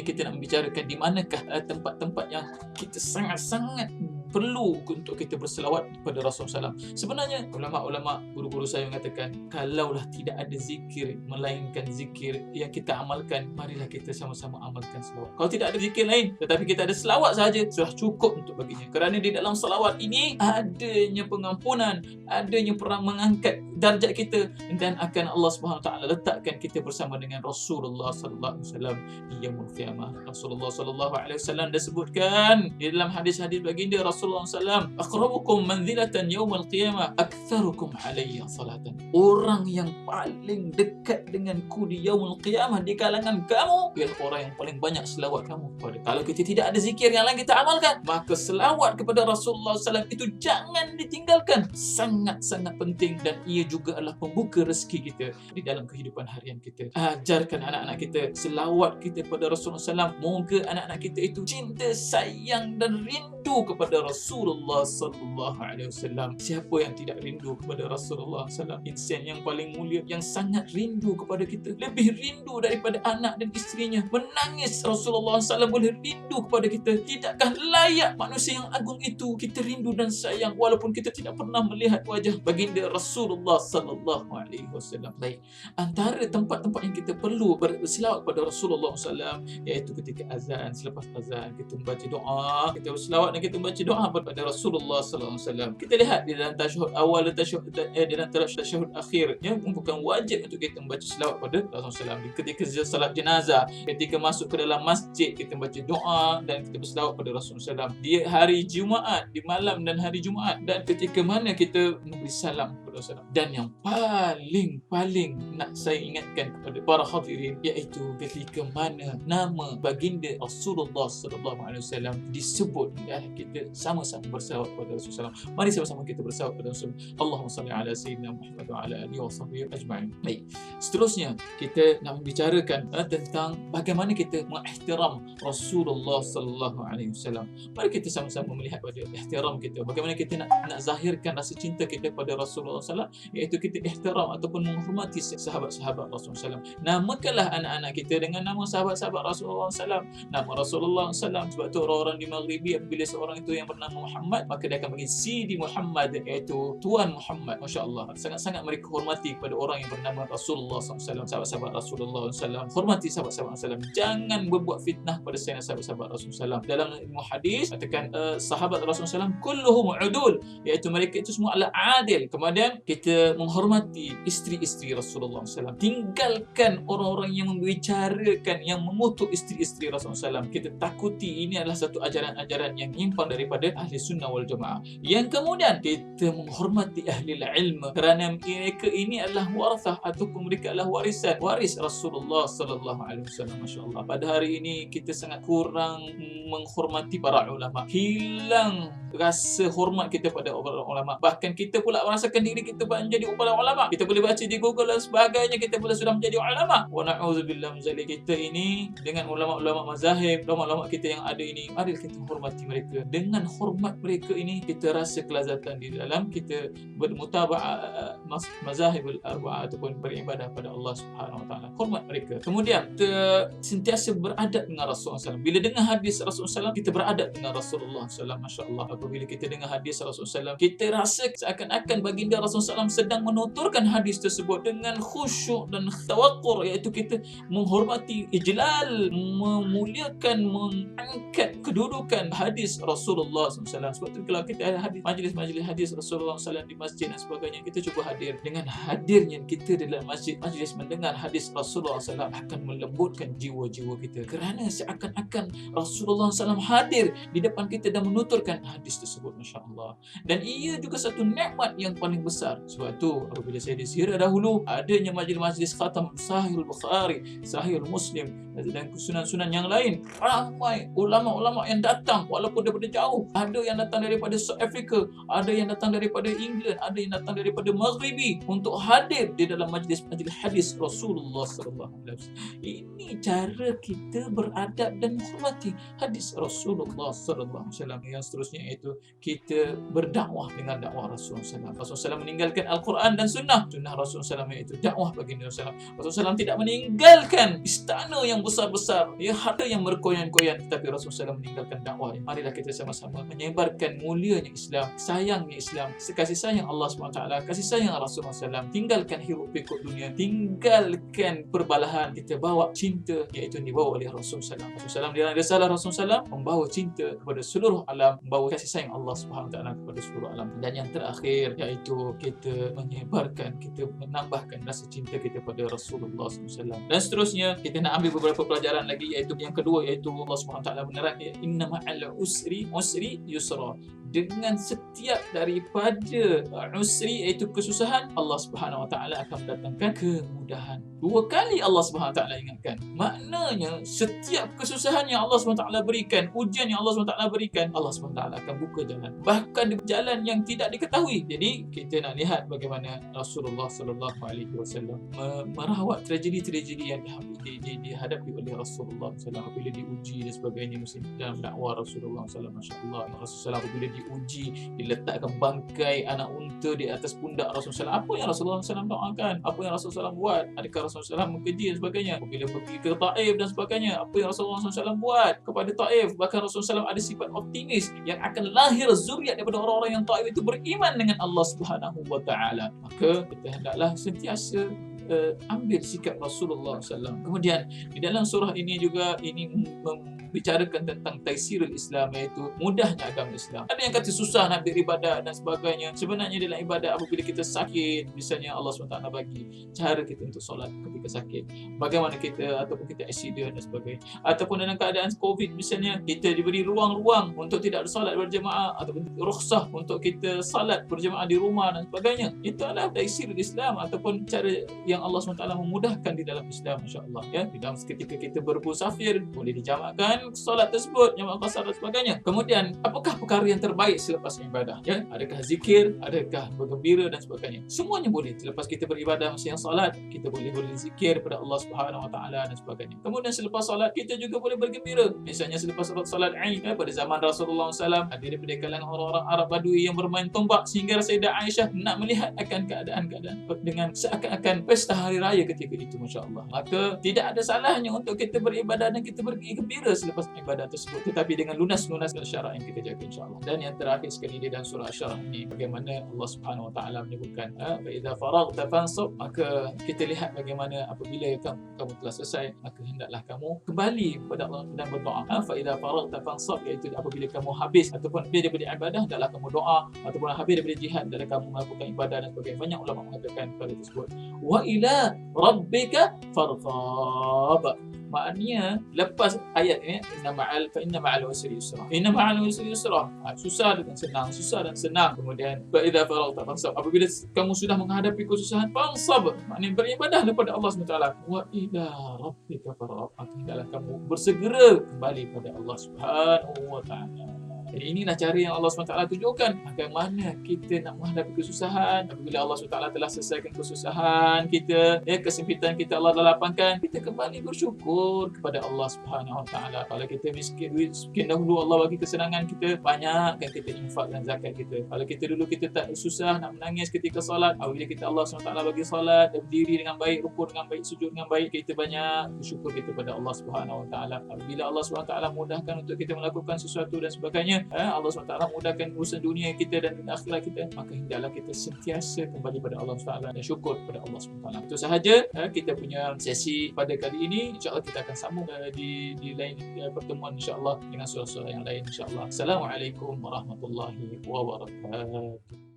seterusnya kita nak membicarakan di manakah tempat-tempat yang kita sangat-sangat perlu untuk kita berselawat kepada Rasulullah SAW. Sebenarnya ulama-ulama, guru-guru saya mengatakan, kalaulah tidak ada zikir melainkan zikir yang kita amalkan, marilah kita sama-sama amalkan selawat. Kalau tidak ada zikir lain tetapi kita ada selawat sahaja, sudah cukup untuk baginya. Kerana di dalam selawat ini adanya pengampunan, adanya perang mengangkat darjat kita, dan akan Allah Subhanahu Wa Taala letakkan kita bersama dengan Rasulullah sallallahu alaihi wasallam di yaumul qiyamah. Rasulullah sallallahu alaihi wasallam disebutkan di dalam hadis-hadis baginda Rasulullah SAW, aqrabukum manzilatan yaumul qiyamah aktsarukum alayya salatan. Orang yang paling dekat denganku di yaumul qiyamah di kalangan kamu ialah orang yang paling banyak selawat kamu kepada. Kalau kita tidak ada zikir yang lain kita amalkan, maka selawat kepada Rasulullah SAW itu jangan ditinggalkan. Sangat-sangat penting, dan ia juga adalah pembuka rezeki kita di dalam kehidupan harian kita. Ajarkan anak-anak kita selawat kita kepada Rasulullah SAW. Moga anak-anak kita itu cinta, sayang dan rindu kepada Rasulullah sallallahu alaihi wasallam. Siapa yang tidak rindu kepada Rasulullah sallallahu alaihi wasallam? Insan yang paling mulia, yang sangat rindu kepada kita, lebih rindu daripada anak dan isterinya. Menangis Rasulullah sallallahu alaihi wasallam boleh rindu kepada kita. Tidakkah layak manusia yang agung itu kita rindu dan sayang walaupun kita tidak pernah melihat wajah baginda Rasulullah sallallahu alaihi wasallam? Baik, antara tempat-tempat yang kita perlu berselawat kepada Rasulullah sallallahu alaihi wasallam iaitu ketika azan. Selepas azan kita membaca doa, kita berselawat dan kita membaca doa kepada Rasulullah sallallahu alaihi wasallam. Kita lihat di dalam tasyahud awal dan di dalam tasyahud akhir, ya, bukan wajib untuk kita membaca selawat kepada Rasulullah SAW. Ketika salat jenazah, ketika masuk ke dalam masjid, kita membaca doa dan kita berselawat kepada Rasulullah SAW. Di hari Jumaat, di malam dan hari Jumaat, dan ketika mana kita memberi salam kepada Rasulullah. Dan yang paling nak saya ingatkan kepada para hadirin iaitu ketika mana nama baginda Rasulullah SAW disebut, kita sama-sama berselawat kepada Rasulullah SAW. Mari sama-sama kita berselawat kepada Rasulullah. Allahumma salli ala sayyidina Muhammad wa ala alihi wa sahbihi ajma'in. Baik, seterusnya kita nak membicarakan tentang bagaimana kita mengihtiram Rasulullah sallallahu alaihi wasallam. Mari kita sama-sama melihat pada ihtiram kita. Bagaimana kita nak zahirkan rasa cinta kita pada Rasulullah SAW, iaitu kita ihtiram ataupun menghormati sahabat-sahabat Rasulullah SAW. Namakanlah anak-anak kita dengan nama sahabat-sahabat Rasulullah SAW, nama Rasulullah SAW. Sebab tu orang-orang di Maghribi apabila seorang itu yang bernama Muhammad, maka dia akan bagi Sidi Muhammad, iaitu Tuan Muhammad. Masya Allah, sangat-sangat mereka hormati kepada orang yang bernama Rasulullah SAW, sahabat-sahabat Rasulullah SAW. Hormati sahabat-sahabat Rasulullah SAW. Jangan berbuat fitnah pada sahabat-sahabat Rasulullah SAW. Dalam ilmu hadis katakan sahabat Rasulullah SAW kulluhum udul, iaitu mereka itu semua adalah adil. Kemudian kita menghormati isteri-isteri Rasulullah SAW. Tinggalkan orang-orang yang membicarakan, yang mengutuk isteri-isteri Rasulullah SAW. Kita takuti ini adalah satu ajaran-ajaran yang menyimpang daripada ahli sunnah wal jamaah. Yang kemudian kita menghormati ahli ilmu, kerana mereka ini adalah warasah ataupun mereka adalah waris Rasulullah sallallahu alaihi wasallam. Masya-Allah, pada hari ini kita sangat kurang menghormati para ulama. Hilang rasa hormat kita pada ulama. Bahkan kita pula merasakan diri kita menjadi ulama. Kita boleh baca di Google dan sebagainya, kita pula sudah menjadi ulama. Wa na'udzubillah min zalik. Kita ini dengan ulama-ulama mazahib, ulama-ulama kita yang ada ini, mari kita hormati mereka. Dengan hormat mereka ini kita rasa kelazatan di dalam kita bermutaba'ah mazahibul arba'ah ataupun beribadah pada Allah Subhanahu Wa Taala. Hormat mereka. Kemudian kita sentiasa beradab dengan Rasulullah SAW. Bila dengar hadis Rasulullah SAW, kita beradab dengan Rasulullah SAW. Masya Allah, apabila kita dengar hadis Rasulullah SAW, kita rasa seakan-akan baginda Rasulullah SAW sedang menuturkan hadis tersebut dengan khusyuk dan tawakkur, iaitu kita menghormati, ijlal, memuliakan, mengangkat kedudukan hadis Rasulullah SAW. Sebab tu kalau kita ada hadis, majlis-majlis hadis Rasulullah SAW di masjid dan sebagainya, kita cuba hadir. Dengan hadirnya kita dalam masjid, majlis mendengar hadis Rasulullah SAW akan melembutkan jiwa-jiwa kita, kerana seakan-akan Rasulullah SAW hadir di depan kita dan menuturkan hadis tersebut. Masya Allah. Dan ia juga satu nikmat yang paling besar. Sebab tu apabila saya disirah dahulu, adanya majlis-majlis khatam Sahih Bukhari, Sahih Muslim dan sunan-sunan yang lain, ramai ulama-ulama yang datang walaupun daripada jauh. Ada yang datang daripada South Africa, ada yang datang daripada England, ada yang datang daripada Maghribi untuk hadir di dalam majlis-majlis hadis Rasulullah sallallahu alaihi wasallam. Ini cara kita beradab dan menghormati hadis Rasulullah sallallahu alaihi wasallam. Yang seterusnya iaitu kita berdakwah dengan dakwah Rasulullah SAW. Rasulullah SAW meninggalkan Al-Quran dan Sunnah Rasulullah SAW, iaitu dakwah baginda Rasulullah SAW. Rasulullah SAW tidak meninggalkan istana yang yang besar-besar, ya, harta yang berkoyan-koyan, tetapi Rasulullah SAW meninggalkan dakwah. Marilah kita sama-sama menyebarkan mulianya Islam, sayangnya Islam, kasih sayang Allah SWT, kasih sayang Rasulullah SAW. Tinggalkan hiruk pikuk dunia, tinggalkan perbalahan, kita bawa cinta, iaitu yang dibawa oleh Rasulullah SAW. Rasulullah SAW, dia risalah Rasulullah SAW membawa cinta kepada seluruh alam, membawa kasih sayang Allah SWT kepada seluruh alam. Dan yang terakhir, iaitu kita menyebarkan, kita menambahkan rasa cinta kita pada Rasulullah SAW. Dan seterusnya, kita nak ambil beberapa pelajaran lagi, iaitu yang kedua, iaitu Allah SWT menerangkan inna ma'al usri yusra. Dengan setiap daripada usri, iaitu kesusahan, Allah Subhanahu Wa Taala akan mendatangkan kemudahan. Dua kali Allah Subhanahu Wa Taala ingatkan. Maknanya setiap kesusahan yang Allah Subhanahu Wa Taala berikan, ujian yang Allah Subhanahu Wa Taala berikan, Allah Subhanahu Wa Taala akan buka jalan, bahkan di jalan yang tidak diketahui. Jadi kita nak lihat bagaimana Rasulullah Sallallahu Alaihi Wasallam merawat tragedi-tragedi yang dihadapi oleh Rasulullah SAW apabila diuji dan sebagainya. Dalam dakwah Rasulullah SAW, Masya Allah, Rasulullah apabila diuji, diletakkan bangkai anak unta di atas pundak Rasulullah SAW. Apa yang Rasulullah SAW doakan? Apa yang Rasulullah SAW buat? Adakah Rasulullah SAW mengkeji dan sebagainya? Apabila pergi ke Taif dan sebagainya, apa yang Rasulullah SAW buat kepada Taif? Bahkan Rasulullah SAW ada sifat optimis yang akan lahir zuriat daripada orang-orang yang Taif itu beriman dengan Allah Subhanahu Wa Taala. Maka kita hendaklah sentiasa ambil sikap Rasulullah SAW. Kemudian di dalam surah ini juga ini membicarakan tentang taisirul Islam, iaitu mudahnya agama Islam. Ada yang kata susah nak beribadat dan sebagainya. Sebenarnya dalam ibadat apabila kita sakit, misalnya Allah SWT bagi cara kita untuk solat ketika sakit, bagaimana kita ataupun kita accident dan sebagainya, ataupun dalam keadaan COVID misalnya, kita diberi ruang-ruang untuk tidak bersolat berjemaah ataupun rukhsah untuk kita salat berjemaah di rumah dan sebagainya. Itu adalah taisirul Islam ataupun cara yang Allah SWT memudahkan di dalam Islam, Masya Allah, ya. Di dalam ketika kita bermusafir, boleh dijamakkan solat tersebut, jamak qasar dan sebagainya. Kemudian, apakah perkara yang terbaik selepas ibadah, ya? Adakah zikir, adakah bergembira dan sebagainya? Semuanya boleh. Selepas kita beribadah masa yang solat, kita boleh zikir kepada Allah Subhanahu Wa Taala dan sebagainya. Kemudian selepas solat, kita juga boleh bergembira. Misalnya selepas solat Aid, pada zaman Rasulullah SAW, ada daripada kalangan orang-orang Arab Badui yang bermain tombak, sehingga Sayyidah Aisyah nak melihat akan keadaan-keadaan dengan seakan-akan pesta hari raya ketika itu, Masya Allah. Maka tidak ada salahnya untuk kita beribadah dan kita bergembira selepas ibadah tersebut, tetapi dengan lunas-lunas syarat yang kita jaga, insya Allah. Dan yang terakhir sekali di dalam surah Asy-Syarah ini, bagaimana Allah Subhanahu Wa Taala menyebutkan fa idza faraghta fansab, maka kita lihat bagaimana apabila kamu telah selesai, maka hendaklah kamu kembali kepada Allah dan berdoa. Fa idza faraghta fansab, iaitu apabila kamu habis ataupun habis daripada ibadah, hendaklah kamu doa, ataupun habis daripada jihad, hendaklah kamu melakukan ibadah dan sebagainya. Banyak ulama mengatakan perkara tersebut. Wa ila rabbika farghab, maknanya lepas ayat ini inna ma'al usri yusra, inna ma'al usri yusra, susah dan senang, susah dan senang. Kemudian fa idza faraghta fansab, apabila kamu sudah menghadapi kesusahan, fansab, maknanya beribadah kepada Allah SWT. Wa ila rabbika farghab, hendaklah kamu bersegera kembali pada Allah Subhanahu Wa Taala. Jadi inilah cara yang Allah SWT tunjukkan bagaimana kita nak menghadapi kesusahan. Apabila Allah SWT telah selesaikan kesusahan kita, kesempitan kita Allah dah lapangkan, kita kembali bersyukur kepada Allah Subhanahu Wa Taala. Kalau kita miskin dahulu, Allah bagi kesenangan kita, banyakkan kita infak dan zakat kita. Kalau kita dulu kita tak susah nak menangis ketika solat, apabila kita Allah SWT bagi solat, berdiri dengan baik, rukuk dengan baik, sujud dengan baik, kita banyak bersyukur kita kepada Allah Subhanahu Wa Taala. Apabila Allah SWT mudahkan untuk kita melakukan sesuatu dan sebagainya, Allah SWT mudahkan urusan dunia kita dan akhirat kita, maka hendaklah kita sentiasa kembali pada Allah SWT dan syukur kepada Allah SWT. Itu sahaja kita punya sesi pada kali ini. InsyaAllah kita akan sambung di lain pertemuan, insyaAllah, dengan surah-surah yang lain, insyaAllah. Assalamualaikum warahmatullahi wabarakatuh.